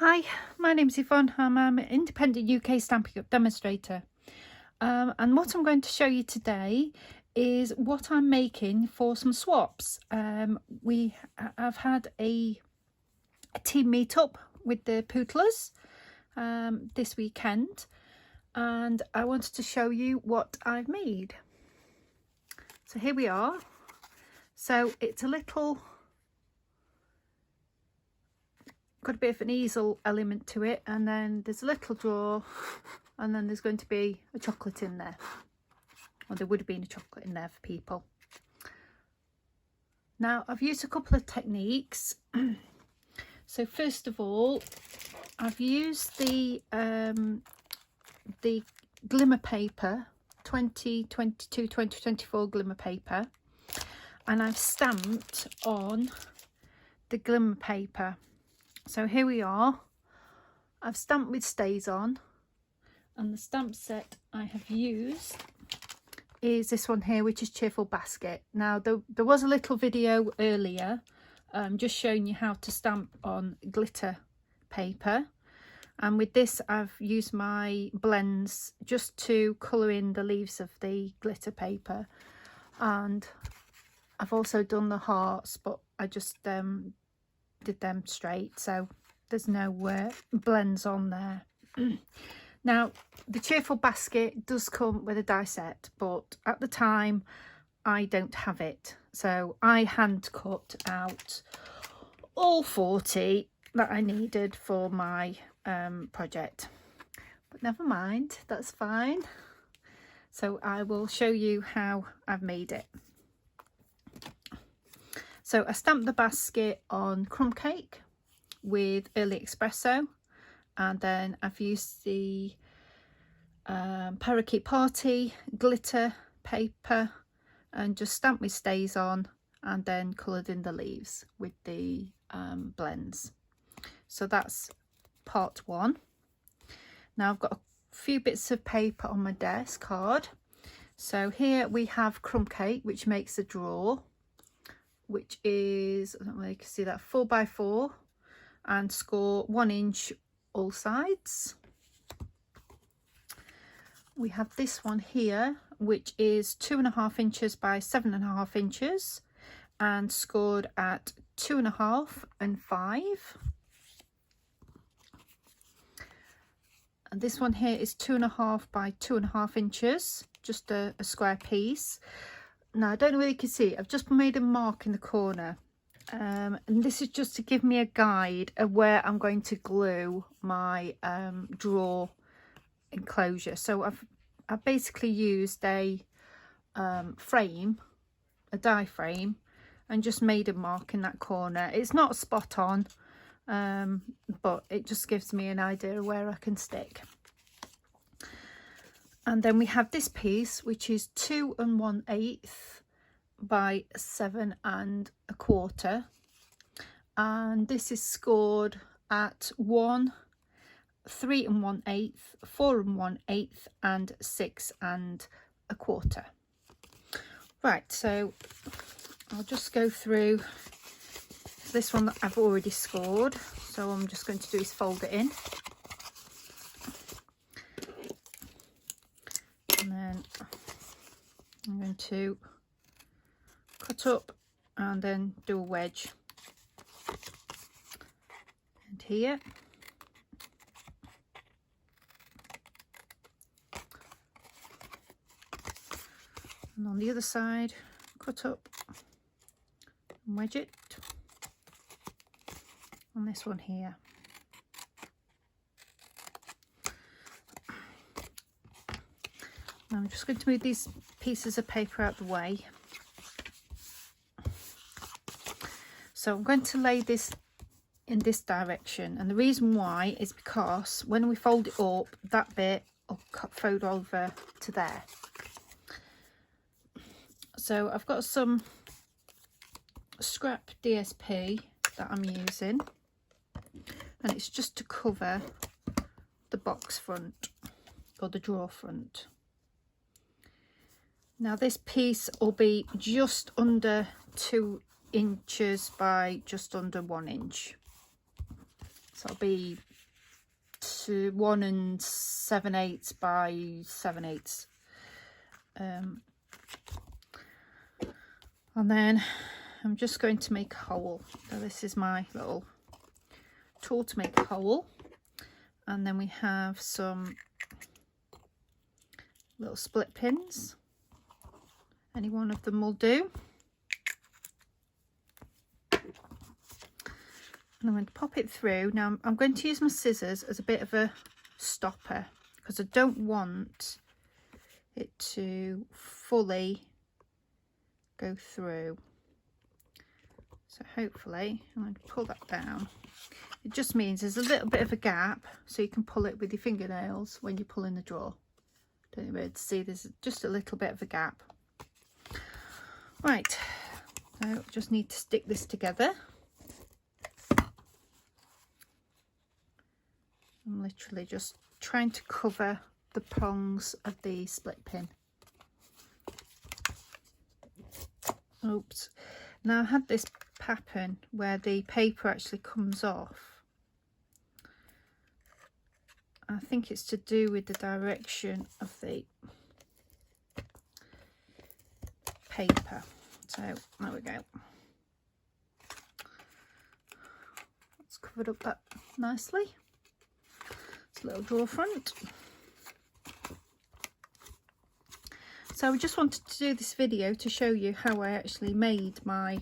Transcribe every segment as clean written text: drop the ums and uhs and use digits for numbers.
Hi, my name's Yvonne. I'm an independent UK Stampin' demonstrator. And what I'm going to show you today is what I'm making for some swaps. I've had a team meetup with the Pootlers this weekend, and I wanted to show you what I've made. So here we are. So it's a little, got a bit of an easel element to it, and then there's a little drawer, and then there's going to be a chocolate in there, or there would have been a chocolate in there for people. Now I've used a couple of techniques. So first of all, I've used the glimmer paper, 2022-2024 glimmer paper, and I've stamped on the glimmer paper. So here we are. I've stamped with stays on, and the stamp set I have used is this one here, which is Cheerful Basket. Now there was a little video earlier just showing you how to stamp on glitter paper, and with this I've used my blends just to colour in the leaves of the glitter paper, and I've also done the hearts, but I just did them straight, so there's no blends on there. Now the Cheerful Basket does come with a die set, but at the time I don't have it, so I hand cut out all 40 that I needed for my project, but never mind, that's fine. So I will show you how I've made it. So I stamped the basket on crumb cake with Early Espresso, and then I've used the Parakeet Party glitter paper and just stamped with stays on, and then coloured in the leaves with the blends. So that's part one. Now I've got a few bits of paper on my desk card. So here we have crumb cake, which makes a drawer, which is, I don't know if you can see that, 4x4, and score 1 inch all sides. We have this one here, which is 2.5 inches by 7.5 inches, and scored at 2.5 and 5. And this one here is 2.5 by 2.5 inches, just a square piece. Now I don't know whether you can see, I've just made a mark in the corner, and this is just to give me a guide of where I'm going to glue my drawer enclosure. So I've basically used a frame, a die frame, and just made a mark in that corner. It's not spot on, but it just gives me an idea of where I can stick. And then we have this piece, which is 2 1/8 by 7 1/4, and this is scored at 1, 3 1/8, 4 1/8, and 6 1/4. Right, so I'll just go through this one that I've already scored. So I'm just going to do is fold it in, and then I'm going to cut up and then do a wedge, and here, and on the other side, cut up and wedge it on this one here. Now I'm just going to move these pieces of paper out of the way. So I'm going to lay this in this direction, and the reason why is because when we fold it up, that bit will fold over to there. So I've got some scrap DSP that I'm using, and it's just to cover the box front or the drawer front. Now this piece will be just under 2 inches by just under 1 inch. So it'll be 1 7/8 by 7/8. And then I'm just going to make a hole. So this is my little tool to make a hole. And then we have some little split pins. Any one of them will do. And I'm going to pop it through. Now I'm going to use my scissors as a bit of a stopper because I don't want it to fully go through. So hopefully I'm going to pull that down. It just means there's a little bit of a gap so you can pull it with your fingernails when you pull in the drawer. Don't you be able to see there's just a little bit of a gap. Right, so just need to stick this together. I'm literally just trying to cover the prongs of the split pin. Oops. Now I had this pattern where the paper actually comes off. I think it's to do with the direction of the paper. So there we go. Let's cover it up that nicely. It's a little drawer front. So I just wanted to do this video to show you how I actually made my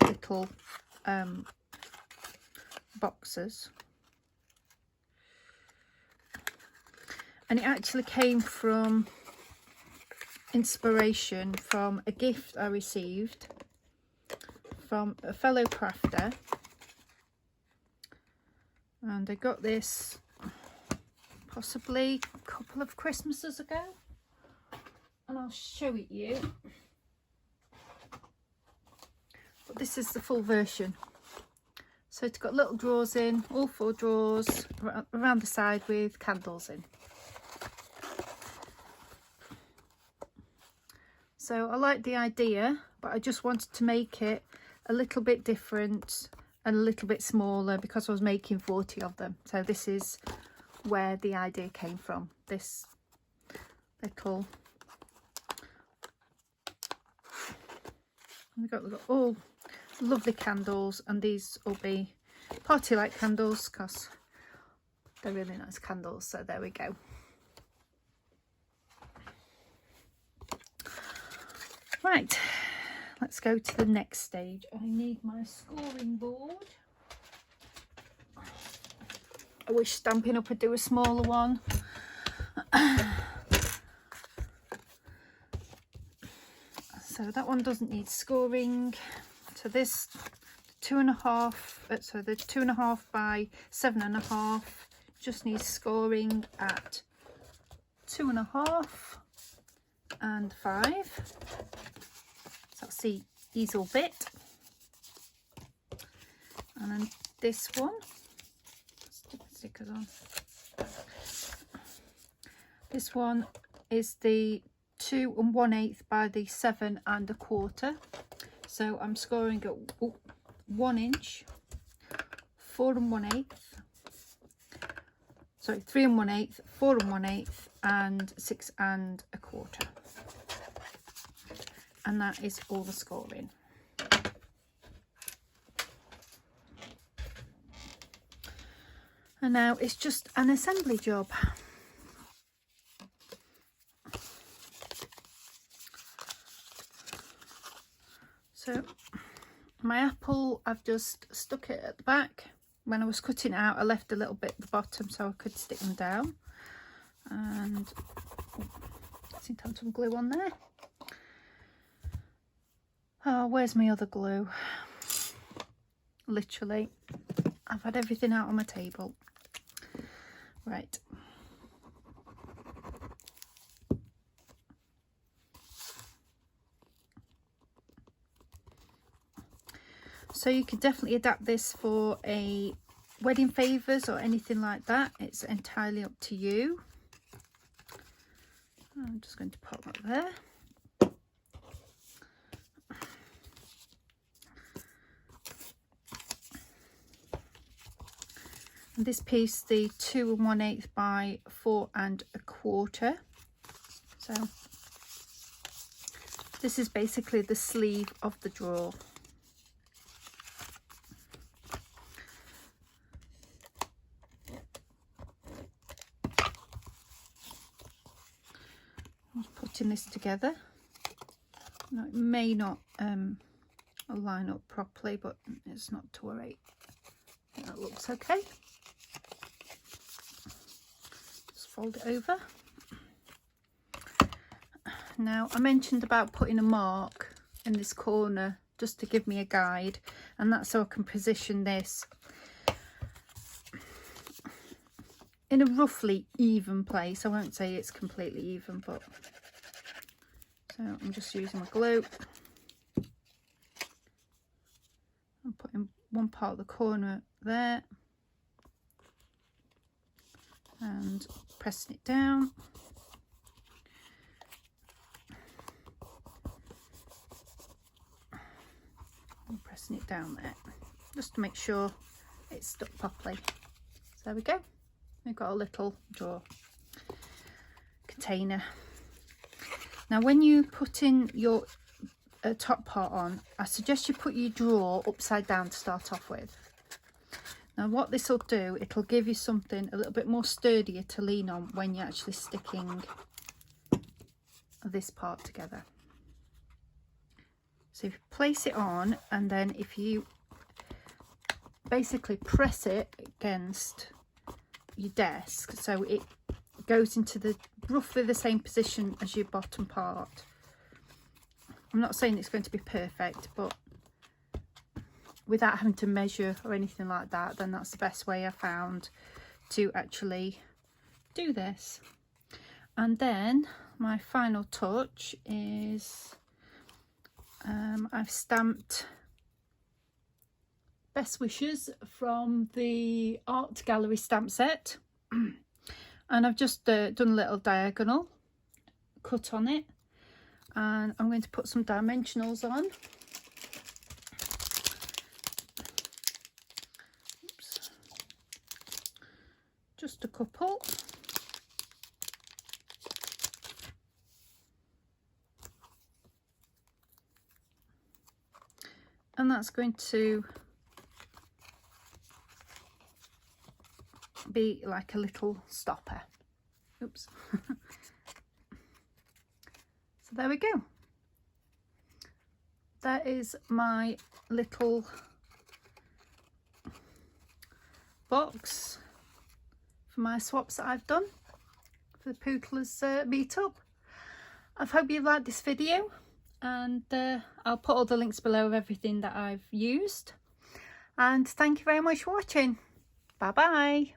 little boxes. And it actually came from inspiration from a gift I received from a fellow crafter. And I got this possibly a couple of Christmases ago. And I'll show it you. But this is the full version. So it's got little drawers in, all 4 drawers around the side with candles in. So I like the idea, but I just wanted to make it a little bit different and a little bit smaller because I was making 40 of them. So this is where the idea came from. This little, we've got all lovely candles, and these will be party light candles because they're really nice candles. So there we go. Right, let's go to the next stage. I need my scoring board. I wish Stampin' Up would do a smaller one. So that one doesn't need scoring. So this 2.5, so the 2.5 by 7.5 just needs scoring at 2.5 and 5. So that's the easel bit. And then this one, stick the stickers on. This one is the 2 1/8 by the 7 1/4. So I'm scoring at 1 inch, 4 1/8, sorry, 3 1/8, 4 1/8, and 6 1/4. And that is all the scoring. And now it's just an assembly job. So my apple, I've just stuck it at the back. When I was cutting it out, I left a little bit at the bottom so I could stick them down. And I seem to have some glue on there. Oh, where's my other glue? Literally, I've had everything out on my table. Right. So you could definitely adapt this for a wedding favours or anything like that. It's entirely up to you. I'm just going to pop that there. And this piece, the 2 1/8 by 4 1/4. So this is basically the sleeve of the drawer. Just putting this together. Now, it may not line up properly, but it's not to worry. I think that looks okay. Just fold it over. Now, I mentioned about putting a mark in this corner just to give me a guide, and that's so I can position this in a roughly even place. I won't say it's completely even, but so I'm just using my glue. I'm putting one part of the corner there and pressing it down. And pressing it down there just to make sure it's stuck properly. So there we go. We've got a little drawer container. Now when you put in your top part on, I suggest you put your drawer upside down to start off with. Now what this will do, it'll give you something a little bit more sturdier to lean on when you're actually sticking this part together. So if you place it on, and then if you basically press it against your desk so it goes into the roughly the same position as your bottom part. I'm not saying it's going to be perfect, but without having to measure or anything like that, then that's the best way I found to actually do this. And then my final touch is I've stamped Best Wishes from the art gallery stamp set, and I've just done a little diagonal cut on it, and I'm going to put some dimensionals on. Oops. Just a couple. And that's going to be like a little stopper. Oops. So there we go. That is my little box for my swaps that I've done for the Pootlers meetup. I hope you liked this video, and I'll put all the links below of everything that I've used. And thank you very much for watching. Bye bye.